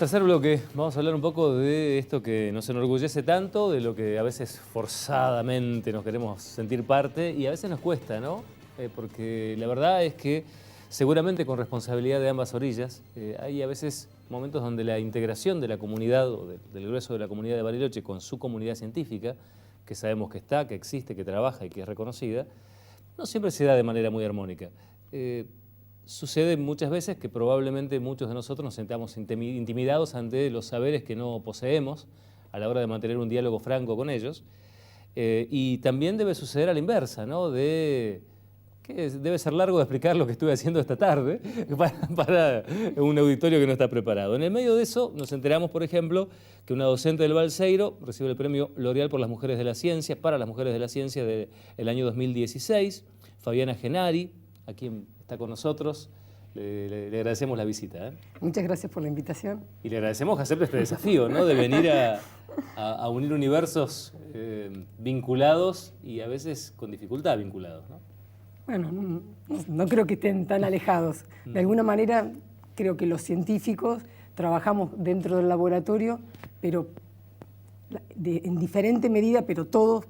Tercer bloque, vamos a hablar un poco de esto que nos enorgullece tanto, de lo que a veces forzadamente nos queremos sentir parte y a veces nos cuesta, ¿no? Porque la verdad es que seguramente con responsabilidad de ambas orillas, hay a veces momentos donde la integración de la comunidad o del grueso de la comunidad de Bariloche con su comunidad científica, que sabemos que está, que existe, que trabaja y que es reconocida, no siempre se da de manera muy armónica. Sucede muchas veces que probablemente muchos de nosotros nos sentamos intimidados ante los saberes que no poseemos a la hora de mantener un diálogo franco con ellos. Y también debe suceder a la inversa, ¿no? Debe ser largo de explicar lo que estuve haciendo esta tarde para un auditorio que no está preparado. En el medio de eso nos enteramos, por ejemplo, que una docente del Balseiro recibe el premio L'Oreal por las Mujeres de la Ciencia, para las Mujeres de la Ciencia del año 2016, Fabiana Genari, a quien está con nosotros. Le agradecemos la visita. Muchas gracias por la invitación. Y le agradecemos que acepte este desafío, ¿no? De venir a unir universos vinculados y a veces con dificultad vinculados, ¿no? Bueno, no creo que estén tan alejados. De alguna manera, creo que los científicos trabajamos dentro del laboratorio, pero en diferente medida, pero todos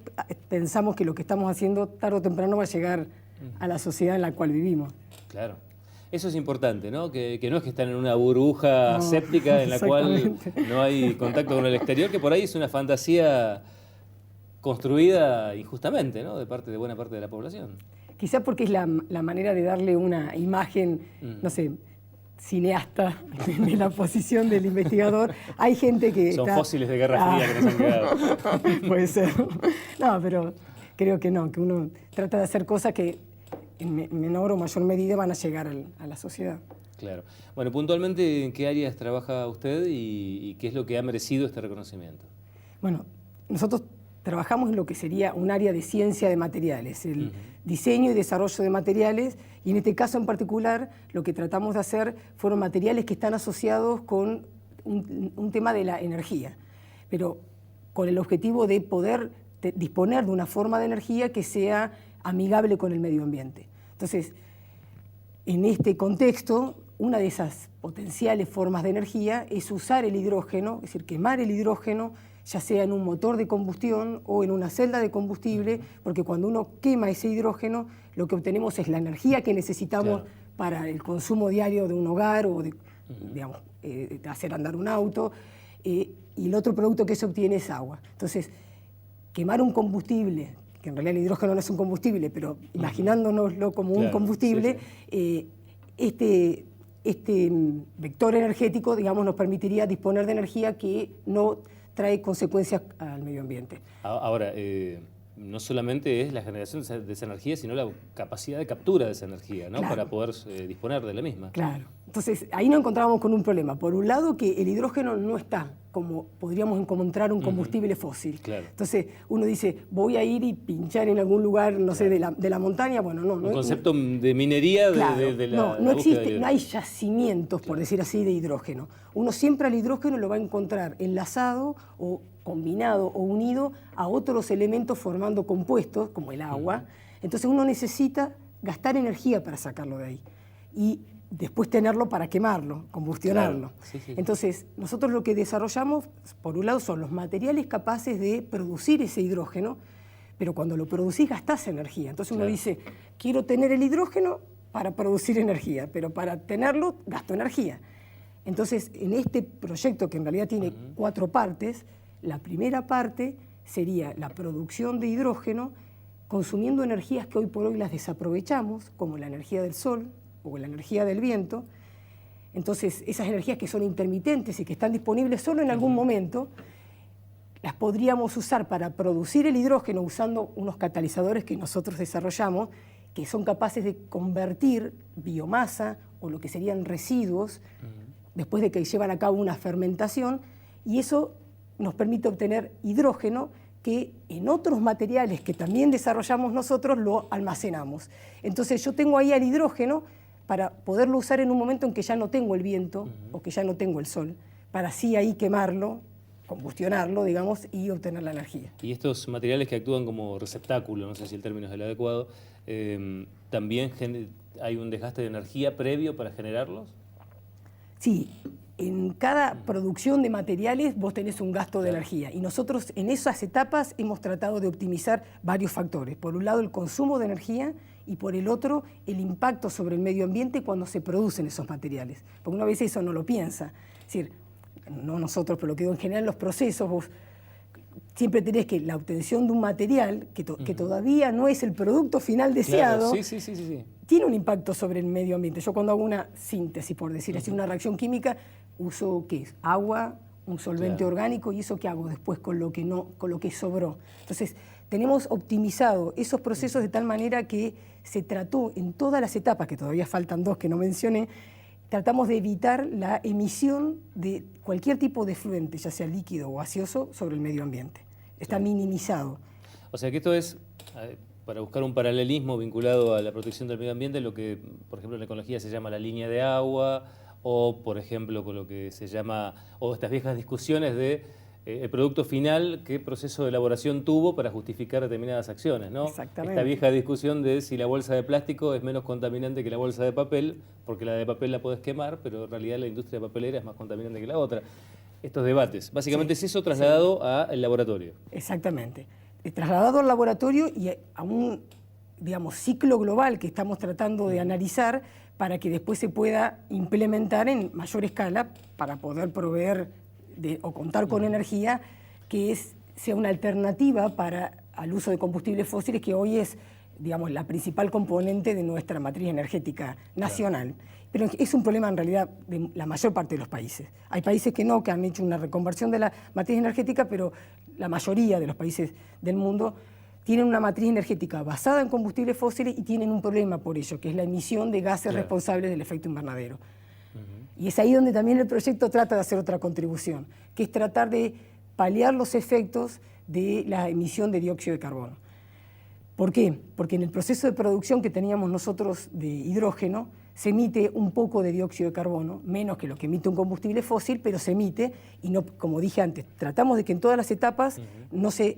pensamos que lo que estamos haciendo tarde o temprano va a llegar a la sociedad en la cual vivimos. Claro. Eso es importante, ¿no? Que no es que están en una burbuja séptica en la cual no hay contacto con el exterior, que por ahí es una fantasía construida injustamente, ¿no? De buena parte de la población. Quizá porque es la manera de darle una imagen, no sé, cineasta de la posición del investigador. Hay gente que son fósiles de Guerra Fría que nos han quedado. Puede ser. No, pero creo que no, que uno trata de hacer cosas que en menor o mayor medida van a llegar a la sociedad. Claro. Bueno, puntualmente, ¿en qué áreas trabaja usted y qué es lo que ha merecido este reconocimiento? Bueno, nosotros trabajamos en lo que sería un área de ciencia de materiales, el diseño y desarrollo de materiales, y en este caso en particular lo que tratamos de hacer fueron materiales que están asociados con un tema de la energía, pero con el objetivo de poder disponer de una forma de energía que sea amigable con el medio ambiente. Entonces, en este contexto, una de esas potenciales formas de energía es usar el hidrógeno, es decir, quemar el hidrógeno, ya sea en un motor de combustión o en una celda de combustible, porque cuando uno quema ese hidrógeno, lo que obtenemos es la energía que necesitamos para el consumo diario de un hogar o de, digamos, de hacer andar un auto, y el otro producto que se obtiene es agua. Entonces, quemar un combustible, que en realidad el hidrógeno no es un combustible, pero imaginándonoslo como un combustible, este vector energético, digamos, nos permitiría disponer de energía que no trae consecuencias al medio ambiente. Ahora, no solamente es la generación de esa energía, sino la capacidad de captura de esa energía, ¿no? Para poder disponer de la misma. Claro. Entonces, ahí nos encontrábamos con un problema. Por un lado, que el hidrógeno no está como podríamos encontrar un combustible fósil. Claro. Entonces, uno dice, voy a ir y pinchar en algún lugar, no sé, de la montaña. Bueno, no. Un concepto de minería de la no existe, no hay yacimientos, por decir así, de hidrógeno. Uno siempre al hidrógeno lo va a encontrar enlazado o combinado o unido a otros elementos formando compuestos, como el agua. Entonces uno necesita gastar energía para sacarlo de ahí y después tenerlo para quemarlo, combustionarlo. Claro. Sí. Entonces nosotros lo que desarrollamos, por un lado, son los materiales capaces de producir ese hidrógeno, pero cuando lo producís gastás energía. Entonces uno dice, quiero tener el hidrógeno para producir energía, pero para tenerlo gasto energía. Entonces, en este proyecto, que en realidad tiene 4 partes, la primera parte sería la producción de hidrógeno consumiendo energías que hoy por hoy las desaprovechamos, como la energía del sol o la energía del viento. Entonces, esas energías que son intermitentes y que están disponibles solo en algún momento, las podríamos usar para producir el hidrógeno usando unos catalizadores que nosotros desarrollamos, que son capaces de convertir biomasa o lo que serían residuos después de que llevan a cabo una fermentación, y eso nos permite obtener hidrógeno que en otros materiales que también desarrollamos nosotros lo almacenamos. Entonces yo tengo ahí el hidrógeno para poderlo usar en un momento en que ya no tengo el viento o que ya no tengo el sol, para así ahí quemarlo, combustionarlo, digamos, y obtener la energía. Y estos materiales que actúan como receptáculo, no sé si el término es el adecuado, ¿también hay un desgaste de energía previo para generarlos? Sí, en cada producción de materiales vos tenés un gasto de energía y nosotros en esas etapas hemos tratado de optimizar varios factores. Por un lado el consumo de energía y por el otro el impacto sobre el medio ambiente cuando se producen esos materiales. Porque una vez eso no lo piensa. Es decir, no nosotros, pero lo que digo en general los procesos, vos siempre tenés que la obtención de un material que todavía no es el producto final deseado, claro, sí. Tiene un impacto sobre el medio ambiente. Yo cuando hago una síntesis, por decir así, una reacción química, uso ¿qué es? Agua, un solvente orgánico, y eso ¿qué hago después con lo que sobró? Entonces, tenemos optimizado esos procesos de tal manera que se trató en todas las etapas, que todavía faltan 2 que no mencioné, tratamos de evitar la emisión de cualquier tipo de efluente, ya sea líquido o gaseoso, sobre el medio ambiente. Está minimizado. O sea que esto es, para buscar un paralelismo vinculado a la protección del medio ambiente, lo que, por ejemplo, en la ecología se llama la línea de agua, o, por ejemplo, con lo que se llama, o estas viejas discusiones de el producto final, qué proceso de elaboración tuvo para justificar determinadas acciones, ¿no? Exactamente. Esta vieja discusión de si la bolsa de plástico es menos contaminante que la bolsa de papel, porque la de papel la podés quemar, pero en realidad la industria papelera es más contaminante que la otra. Estos debates, básicamente es eso trasladado al laboratorio. Exactamente. Trasladado al laboratorio y a un, digamos, ciclo global que estamos tratando de analizar para que después se pueda implementar en mayor escala para poder proveer o contar con energía que sea una alternativa al uso de combustibles fósiles, que hoy es, digamos, la principal componente de nuestra matriz energética nacional. Claro. Pero es un problema en realidad de la mayor parte de los países. Hay países que han hecho una reconversión de la matriz energética, pero la mayoría de los países del mundo tienen una matriz energética basada en combustibles fósiles y tienen un problema por ello, que es la emisión de gases responsables del efecto invernadero. Y es ahí donde también el proyecto trata de hacer otra contribución, que es tratar de paliar los efectos de la emisión de dióxido de carbono. ¿Por qué? Porque en el proceso de producción que teníamos nosotros de hidrógeno, se emite un poco de dióxido de carbono, menos que lo que emite un combustible fósil, pero se emite, y no, como dije antes, tratamos de que en todas las etapas no se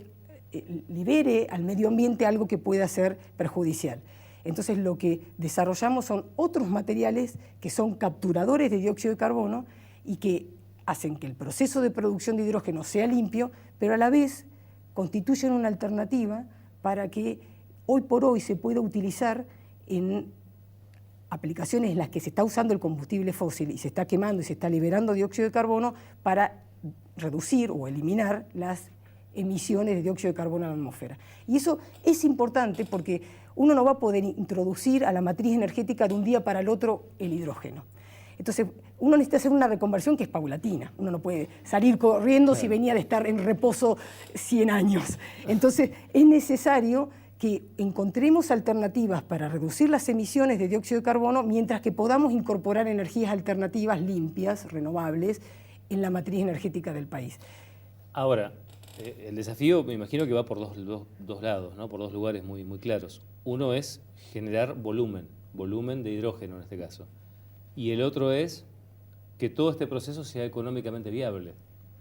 libere al medio ambiente algo que pueda ser perjudicial. Entonces lo que desarrollamos son otros materiales que son capturadores de dióxido de carbono y que hacen que el proceso de producción de hidrógeno sea limpio, pero a la vez constituyen una alternativa para que hoy por hoy se pueda utilizar en aplicaciones en las que se está usando el combustible fósil y se está quemando y se está liberando dióxido de carbono para reducir o eliminar las emisiones de dióxido de carbono a la atmósfera. Y eso es importante porque uno no va a poder introducir a la matriz energética de un día para el otro el hidrógeno. Entonces, uno necesita hacer una reconversión que es paulatina. Uno no puede salir corriendo si venía de estar en reposo 100 años. Entonces, es necesario que encontremos alternativas para reducir las emisiones de dióxido de carbono mientras que podamos incorporar energías alternativas limpias, renovables, en la matriz energética del país. Ahora, el desafío me imagino que va por dos lados, ¿no? Por 2 lugares muy claros. Uno es generar volumen de hidrógeno en este caso. Y el otro es que todo este proceso sea económicamente viable.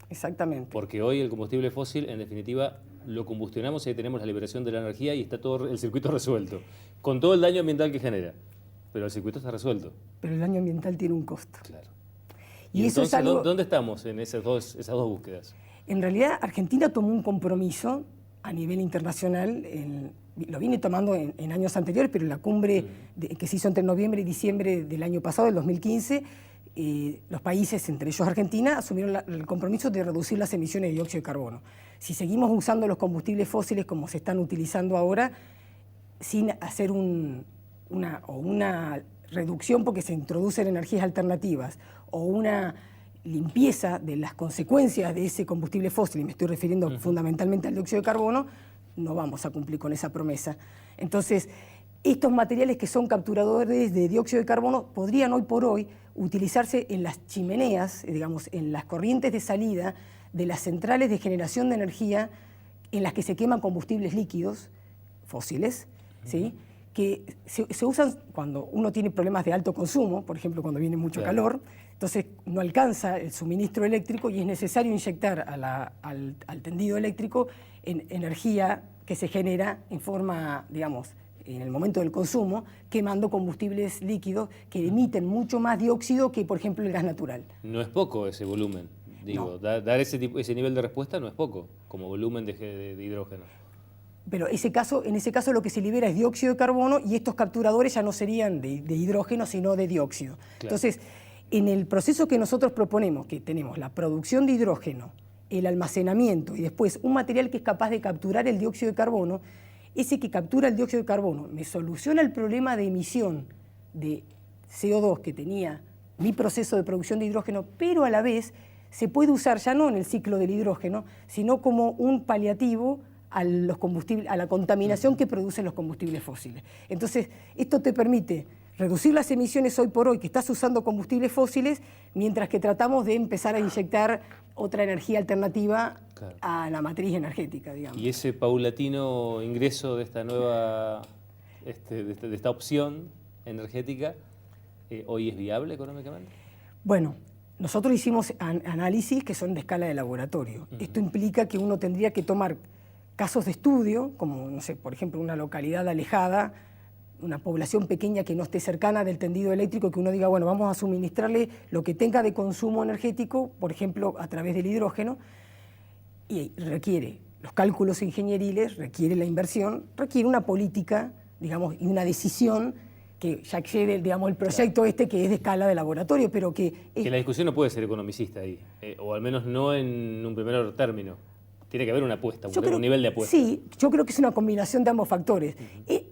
Exactamente. Porque hoy el combustible fósil, en definitiva, lo combustionamos y ahí tenemos la liberación de la energía y está todo el circuito resuelto, con todo el daño ambiental que genera. Pero el circuito está resuelto. Pero el daño ambiental tiene un costo. Claro. Y entonces, eso es algo... ¿dónde estamos en esas dos búsquedas? En realidad, Argentina tomó un compromiso a nivel internacional, lo viene tomando en años anteriores, pero en la cumbre que se hizo entre noviembre y diciembre del año pasado, del 2015, los países, entre ellos Argentina, asumieron el compromiso de reducir las emisiones de dióxido de carbono. Si seguimos usando los combustibles fósiles como se están utilizando ahora, sin hacer una reducción porque se introducen energías alternativas o una limpieza de las consecuencias de ese combustible fósil, y me estoy refiriendo fundamentalmente al dióxido de carbono, no vamos a cumplir con esa promesa. Entonces, estos materiales que son capturadores de dióxido de carbono podrían hoy por hoy utilizarse en las chimeneas, digamos, en las corrientes de salida de las centrales de generación de energía en las que se queman combustibles líquidos, fósiles, ¿sí? Que se usan cuando uno tiene problemas de alto consumo, por ejemplo, cuando viene mucho calor, entonces no alcanza el suministro eléctrico y es necesario inyectar al tendido eléctrico en energía que se genera en forma, digamos, en el momento del consumo, quemando combustibles líquidos que emiten mucho más dióxido que, por ejemplo, el gas natural. No es poco ese volumen. Digo, no. Dar ese nivel de respuesta no es poco, como volumen de hidrógeno. Pero en ese caso lo que se libera es dióxido de carbono y estos capturadores ya no serían de hidrógeno, sino de dióxido. Claro. Entonces, en el proceso que nosotros proponemos, que tenemos la producción de hidrógeno, el almacenamiento y después un material que es capaz de capturar el dióxido de carbono, ese que captura el dióxido de carbono me soluciona el problema de emisión de CO2 que tenía mi proceso de producción de hidrógeno, pero a la vez se puede usar ya no en el ciclo del hidrógeno, sino como un paliativo a la contaminación que producen los combustibles fósiles. Entonces, esto te permite reducir las emisiones hoy por hoy que estás usando combustibles fósiles, mientras que tratamos de empezar a inyectar otra energía alternativa a la matriz energética, digamos. ¿Y ese paulatino ingreso de esta nueva, de esta opción energética, hoy es viable económicamente? Bueno, nosotros hicimos análisis que son de escala de laboratorio. Esto implica que uno tendría que tomar casos de estudio, como, no sé, por ejemplo, una localidad alejada, una población pequeña que no esté cercana del tendido eléctrico, que uno diga, bueno, vamos a suministrarle lo que tenga de consumo energético, por ejemplo, a través del hidrógeno, y requiere los cálculos ingenieriles, requiere la inversión, requiere una política, digamos, y una decisión que ya excede, digamos, el proyecto que es de escala de laboratorio, pero que... Que la discusión no puede ser economicista ahí, o al menos no en un primer término. Tiene que haber una apuesta, un nivel de apuesta. Sí, yo creo que es una combinación de ambos factores.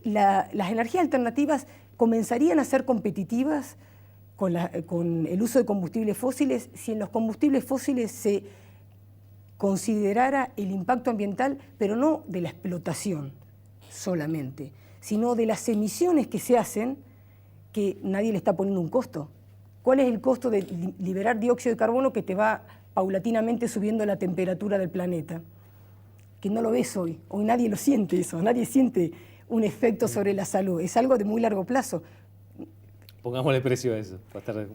Las energías alternativas comenzarían a ser competitivas con el uso de combustibles fósiles si en los combustibles fósiles se considerara el impacto ambiental, pero no de la explotación solamente, sino de las emisiones que se hacen, que nadie le está poniendo un costo. ¿Cuál es el costo de liberar dióxido de carbono que te va paulatinamente subiendo la temperatura del planeta? Que no lo ves hoy. Hoy nadie lo siente eso, nadie siente un efecto sobre la salud. Es algo de muy largo plazo. Pongámosle precio a eso.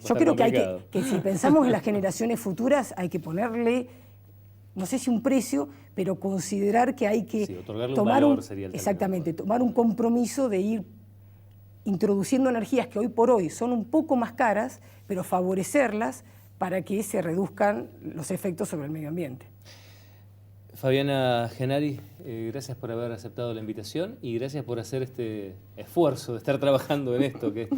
Yo creo que si pensamos en las generaciones futuras hay que ponerle, no sé si un precio, pero considerar que hay que tomar tomar un compromiso de ir introduciendo energías que hoy por hoy son un poco más caras, pero favorecerlas para que se reduzcan los efectos sobre el medio ambiente. Fabiana Genari, gracias por haber aceptado la invitación y gracias por hacer este esfuerzo de estar trabajando en esto, que es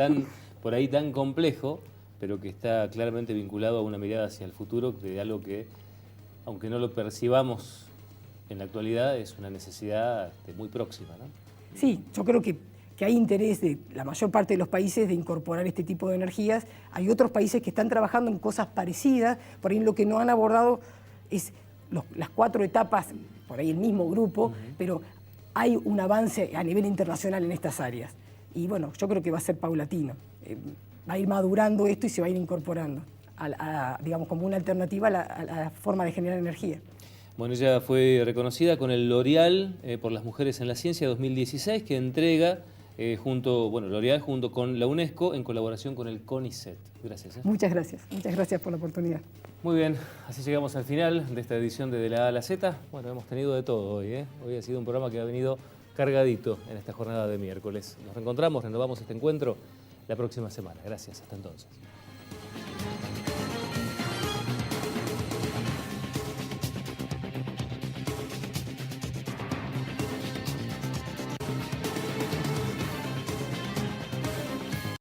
por ahí tan complejo, pero que está claramente vinculado a una mirada hacia el futuro de algo que, aunque no lo percibamos en la actualidad, es una necesidad muy próxima, ¿no? Sí, yo creo que hay interés de la mayor parte de los países de incorporar este tipo de energías. Hay otros países que están trabajando en cosas parecidas, por ahí lo que no han abordado es las 4 etapas, por ahí el mismo grupo, pero hay un avance a nivel internacional en estas áreas. Y bueno, yo creo que va a ser paulatino. Va a ir madurando esto y se va a ir incorporando, digamos, como una alternativa a la forma de generar energía. Bueno, ella fue reconocida con el L'Oréal por las Mujeres en la Ciencia 2016, que entrega L'Oréal junto con la UNESCO en colaboración con el CONICET. Gracias. Muchas gracias por la oportunidad. Muy bien, así llegamos al final de esta edición de la A a la Z. Bueno, hemos tenido de todo hoy, ¿eh? Hoy ha sido un programa que ha venido cargadito en esta jornada de miércoles. Nos reencontramos, renovamos este encuentro la próxima semana. Gracias, hasta entonces.